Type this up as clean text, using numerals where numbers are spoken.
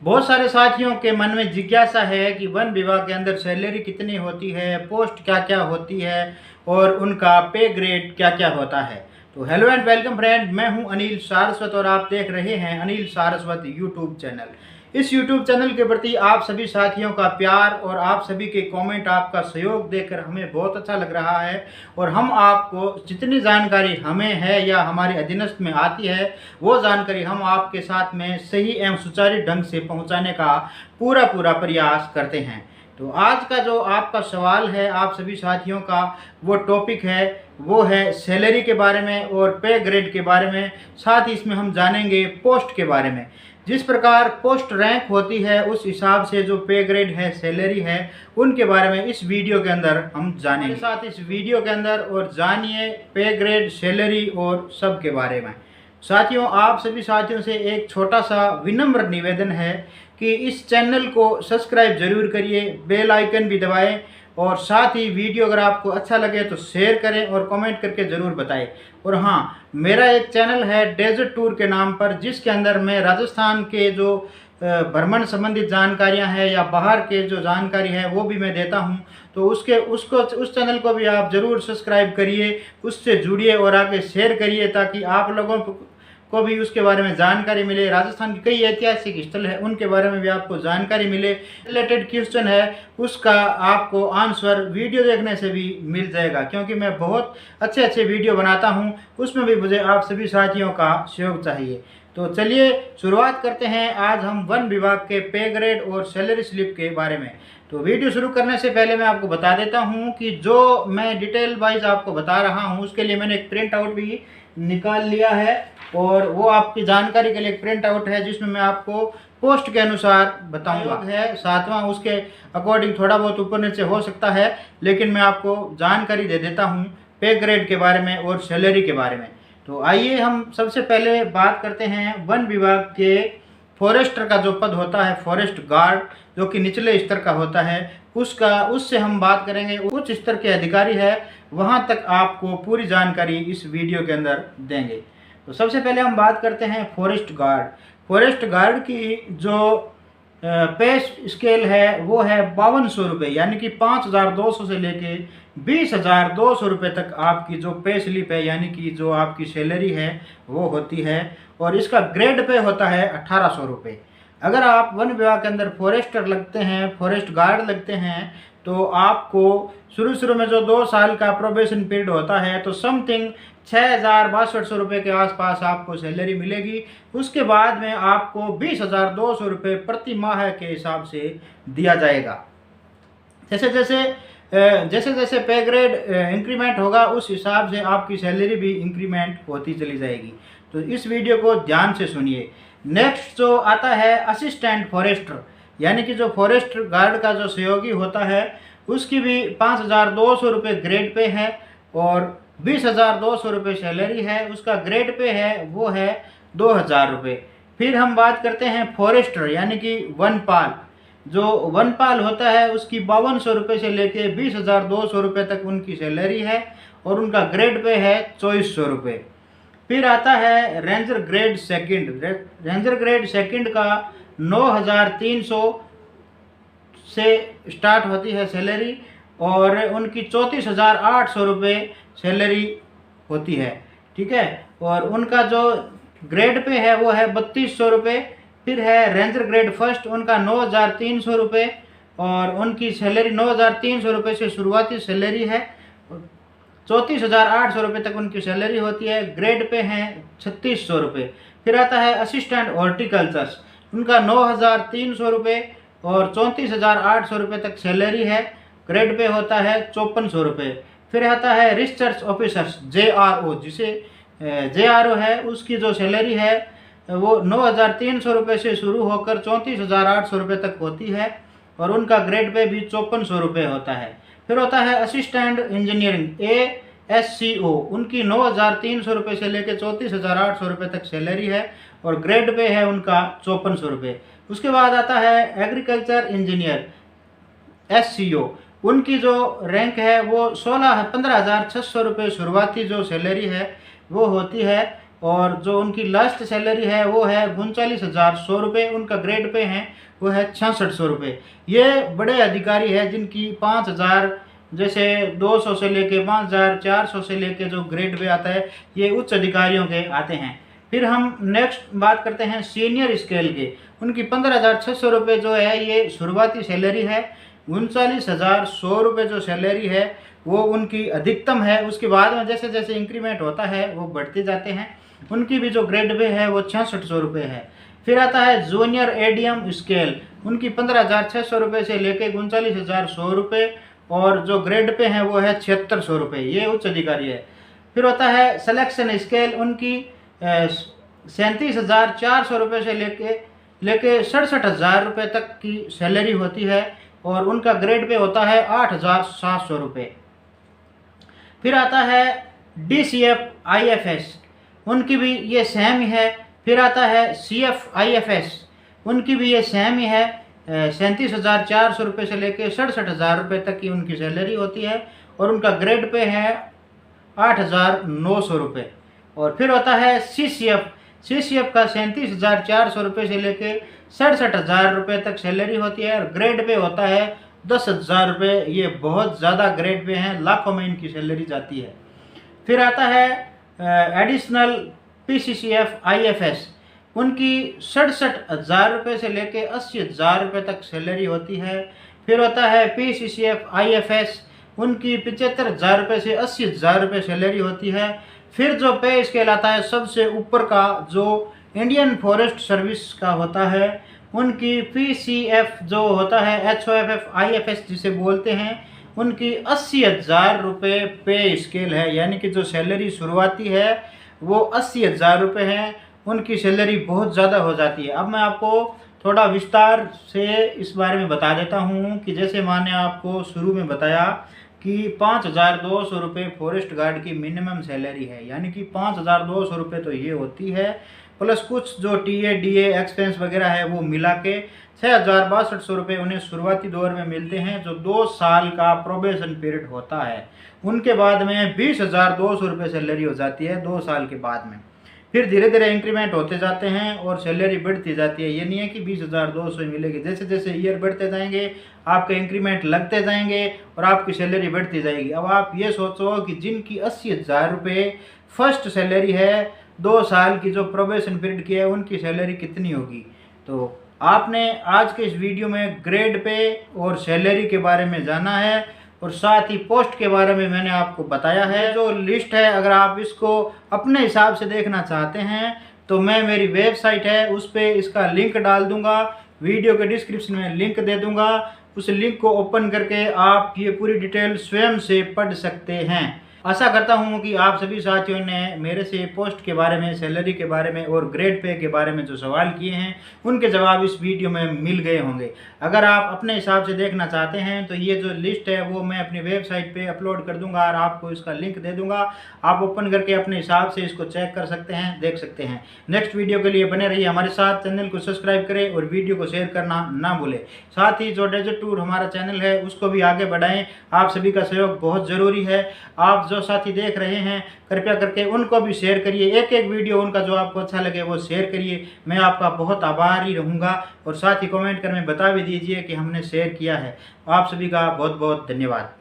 बहुत सारे साथियों के मन में जिज्ञासा है कि वन विभाग के अंदर सैलरी कितनी होती है, पोस्ट क्या क्या होती है और उनका पे ग्रेड क्या क्या होता है। तो हेलो एंड वेलकम फ्रेंड, मैं हूं अनिल सारस्वत और आप देख रहे हैं अनिल सारस्वत यूट्यूब चैनल। इस यूट्यूब चैनल के प्रति आप सभी साथियों का प्यार और आप सभी के कमेंट, आपका सहयोग देखकर हमें बहुत अच्छा लग रहा है और हम आपको जितनी जानकारी हमें है या हमारे अधीनस्थ में आती है वो जानकारी हम आपके साथ में सही एवं सुचारू ढंग से पहुंचाने का पूरा प्रयास करते हैं। तो आज का जो आपका सवाल है आप सभी साथियों का, वो टॉपिक है, वो है सैलरी के बारे में और पे ग्रेड के बारे में। साथ ही इसमें हम जानेंगे पोस्ट के बारे में। जिस प्रकार पोस्ट रैंक होती है उस हिसाब से जो पे ग्रेड है, सैलरी है, उनके बारे में इस वीडियो के अंदर हम जानेंगे। साथ इस वीडियो के अंदर और जानिए पे ग्रेड, सैलरी और सब के बारे में। साथियों, आप सभी साथियों से एक छोटा सा विनम्र निवेदन है कि इस चैनल को सब्सक्राइब जरूर करिए, बेल आइकन भी दबाएं और साथ ही वीडियो अगर आपको अच्छा लगे तो शेयर करें और कमेंट करके ज़रूर बताएं। और हाँ, मेरा एक चैनल है डेजर्ट टूर के नाम पर, जिसके अंदर मैं राजस्थान के जो भ्रमण संबंधित जानकारियां हैं या बाहर के जो जानकारी है वो भी मैं देता हूं। तो उस चैनल को भी आप ज़रूर सब्सक्राइब करिए, उससे जुड़िए और आगे शेयर करिए ताकि आप लोगों को भी उसके बारे में जानकारी मिले। राजस्थान के कई ऐतिहासिक स्थल है उनके बारे में भी आपको जानकारी मिले। रिलेटेड क्वेश्चन है उसका आपको आंसर वीडियो देखने से भी मिल जाएगा, क्योंकि मैं बहुत अच्छे वीडियो बनाता हूं, उसमें भी मुझे आप सभी साथियों का सहयोग चाहिए। तो चलिए शुरुआत करते हैं। आज हम वन विभाग के पे ग्रेड और सैलरी स्लिप के बारे में। तो वीडियो शुरू करने से पहले मैं आपको बता देता हूं कि जो मैं डिटेल वाइज आपको बता रहा हूं उसके लिए मैंने एक प्रिंट आउट भी निकाल लिया है और वो आपकी जानकारी के लिए एक प्रिंट आउट है जिसमें मैं आपको पोस्ट के अनुसार बताऊंगा। है सातवां, उसके अकॉर्डिंग थोड़ा बहुत ऊपर नीचे हो सकता है, लेकिन मैं आपको जानकारी दे देता हूं पे ग्रेड के बारे में और सैलरी के बारे में। तो आइए हम सबसे पहले बात करते हैं वन विभाग के फॉरेस्टर का जो पद होता है, फॉरेस्ट गार्ड, जो कि निचले स्तर का होता है, उससे हम बात करेंगे। उच्च स्तर के अधिकारी है, वहां तक आपको पूरी जानकारी इस वीडियो के अंदर देंगे। तो सबसे पहले हम बात करते हैं फॉरेस्ट गार्ड। फॉरेस्ट गार्ड की जो पे स्केल है वो है 5200 रुपये, यानी कि 5200 से लेके 20200 रुपये तक आपकी जो पे स्लिप है, यानी कि जो आपकी सैलरी है वो होती है। और इसका ग्रेड पे होता है 1800 रुपये। अगर आप वन विभाग के अंदर फॉरेस्टर लगते हैं, फॉरेस्ट गार्ड लगते हैं, तो आपको शुरू में जो 2 साल का प्रोबेशन पीरियड होता है तो समथिंग 6062 रुपये के आसपास आपको सैलरी मिलेगी। उसके बाद में आपको 20200 रुपये प्रति माह के हिसाब से दिया जाएगा। जैसे जैसे पे ग्रेड इंक्रीमेंट होगा उस हिसाब से आपकी सैलरी भी इंक्रीमेंट होती चली जाएगी। तो इस वीडियो को ध्यान से सुनिए। नेक्स्ट जो आता है असिस्टेंट फॉरेस्टर, यानी कि जो फॉरेस्ट गार्ड का जो सहयोगी होता है उसकी भी 5200 रुपये ग्रेड पे है और 20200 रुपये सैलरी है। उसका ग्रेड पे है वो है 2000 रुपये। फिर हम बात करते हैं फॉरेस्टर, यानी कि वनपाल। जो वनपाल होता है उसकी 5200 रुपये से लेके 20200 रुपये तक उनकी सैलरी है और उनका ग्रेड पे है 2400 रुपये। फिर आता है ranger grade second. Ranger grade second का 9300 से स्टार्ट होती है सैलरी और उनकी 34800 रुपये सैलरी होती है। ठीक है, और उनका जो ग्रेड पे है वो है 3200 रुपये। फिर है रेंजर ग्रेड फर्स्ट, उनका 9300 रुपये और उनकी सैलरी 9300 रुपये से शुरुआती सैलरी है, 34800 रुपये तक उनकी सैलरी होती है। ग्रेड पे हैं 3600 रुपये। फिर आता है असिस्टेंट हॉर्टिकल्चर्स, उनका 9300 रुपये और 34800 रुपये तक सैलरी है। ग्रेड पे होता है 5400 रुपये। फिर आता है रिसर्च ऑफिसर्स JRO, जिसे JRO है, उसकी जो सैलरी है वो 9300 रुपये से शुरू होकर 34800 रुपये तक होती है और उनका ग्रेड पे भी 5400 रुपये होता है। फिर होता है असिस्टेंट इंजीनियरिंग ASCO, उनकी 9300 रुपये से लेकर 34800 रुपये तक सैलरी है और ग्रेड पे है उनका 5400 रुपये। उसके बाद आता है एग्रीकल्चर इंजीनियर SCO, उनकी जो रैंक है वो 15,600 रुपये शुरुआती जो सैलरी है वो होती है। और जो उनकी लास्ट सैलरी है वो है 39,100 रुपये। उनका ग्रेड पे है वो है 6600 रुपये। ये बड़े अधिकारी है जिनकी 5000 जैसे 200 से लेके 5400 से लेके जो ग्रेड पे आता है ये उच्च अधिकारियों के आते हैं। फिर हम नेक्स्ट बात करते हैं सीनियर स्केल के। उनकी 15,600 रुपये जो है ये शुरुआती सैलरी है। 39,100 रुपये जो सैलरी है वो उनकी अधिकतम है। उसके बाद में जैसे जैसे इंक्रीमेंट होता है वो बढ़ते जाते हैं। उनकी भी जो ग्रेड पे है वो 6600 रुपये है। फिर आता है जूनियर एडीएम स्केल। उनकी 15,600 रुपये से लेके 39,100 रुपये और जो ग्रेड पे है वो है 7600 रुपये। ये उच्च अधिकारी है। फिर होता है सिलेक्शन स्केल। उनकी 37,400 रुपये से लेके 67,000 रुपये तक की सैलरी होती है और उनका ग्रेड पे होता है 8,700 रुपये। फिर आता है DCF IFS। उनकी भी ये सेम ही है। फिर आता है CF IFS। उनकी भी ये सेम ही है। 37,400 रुपये से लेके 67,000 रुपये तक की उनकी सैलरी होती है और उनका ग्रेड पे है 8,900 रुपये। और फिर होता है CCF का 37,400 रुपये से लेके 67,000 रुपये तक सैलरी होती है और ग्रेड पे होता है 10,000 रुपये। ये बहुत ज़्यादा ग्रेड पे हैं, लाखों में इनकी सैलरी जाती है। फिर आता है एडिशनल PCCF IFS। उनकी 67,000 रुपये से लेके 80,000 रुपये तक सैलरी होती है। फिर होता है PCCF IFS। उनकी 75,000 रुपये से 80,000 रुपये सैलरी होती है। फिर जो पे स्केल आता है सबसे ऊपर का जो इंडियन फॉरेस्ट सर्विस का होता है, उनकी PCF जो होता है HOFF IFS जिसे बोलते हैं, उनकी 80,000 रुपये पे स्केल है। यानी कि जो सैलरी शुरुआती है वो 80,000 रुपये है। उनकी सैलरी बहुत ज़्यादा हो जाती है। अब मैं आपको थोड़ा विस्तार से इस बारे में बता देता हूँ कि जैसे मैंने आपको शुरू में बताया कि 5,200 रुपये फॉरेस्ट गार्ड की मिनिमम सैलरी है। यानी कि 5,200 रुपये तो ये होती है, प्लस कुछ जो TA DA एक्सपेंस वगैरह है वो मिला के 6,6200 रुपये उन्हें शुरुआती दौर में मिलते हैं जो 2 साल का प्रोबेशन पीरियड होता है। उनके बाद में 20,200 रुपये सैलरी हो जाती है 2 साल के बाद में। फिर धीरे धीरे इंक्रीमेंट होते जाते हैं और सैलरी बढ़ती जाती है। ये नहीं है कि 20,200 ही मिलेगी। जैसे जैसे ईयर बढ़ते जाएंगे आपके इंक्रीमेंट लगते जाएंगे और आपकी सैलरी बढ़ती जाएगी। अब आप ये सोचो कि जिनकी 80,000 रुपये फर्स्ट सैलरी है 2 साल की जो प्रोबेशन पीरियड की है उनकी सैलरी कितनी होगी। तो आपने आज के इस वीडियो में ग्रेड पे और सैलरी के बारे में जाना है और साथ ही पोस्ट के बारे में मैंने आपको बताया है। जो लिस्ट है अगर आप इसको अपने हिसाब से देखना चाहते हैं तो मैं मेरी वेबसाइट है उस पर इसका लिंक डाल दूंगा, वीडियो के डिस्क्रिप्शन में लिंक दे दूंगा। उस लिंक को ओपन करके आप ये पूरी डिटेल स्वयं से पढ़ सकते हैं। आशा करता हूँ कि आप सभी साथियों ने मेरे से पोस्ट के बारे में, सैलरी के बारे में और ग्रेड पे के बारे में जो सवाल किए हैं उनके जवाब इस वीडियो में मिल गए होंगे। अगर आप अपने हिसाब से देखना चाहते हैं तो ये जो लिस्ट है वो मैं अपनी वेबसाइट पे अपलोड कर दूंगा और आपको इसका लिंक दे दूंगा। आप ओपन करके अपने हिसाब से इसको चेक कर सकते हैं, देख सकते हैं। नेक्स्ट वीडियो के लिए बने रहिए हमारे साथ। चैनल को सब्सक्राइब करें और वीडियो को शेयर करना ना भूलें। साथ ही जो डेजर्ट टूर हमारा चैनल है उसको भी आगे बढ़ाएं। आप सभी का सहयोग बहुत ज़रूरी है। आप जो साथी देख रहे हैं कृपया करके उनको भी शेयर करिए। एक एक वीडियो उनका जो आपको अच्छा लगे वो शेयर करिए। मैं आपका बहुत आभारी रहूँगा और साथ ही कमेंट कर में बता भी दीजिए कि हमने शेयर किया है। आप सभी का बहुत बहुत धन्यवाद।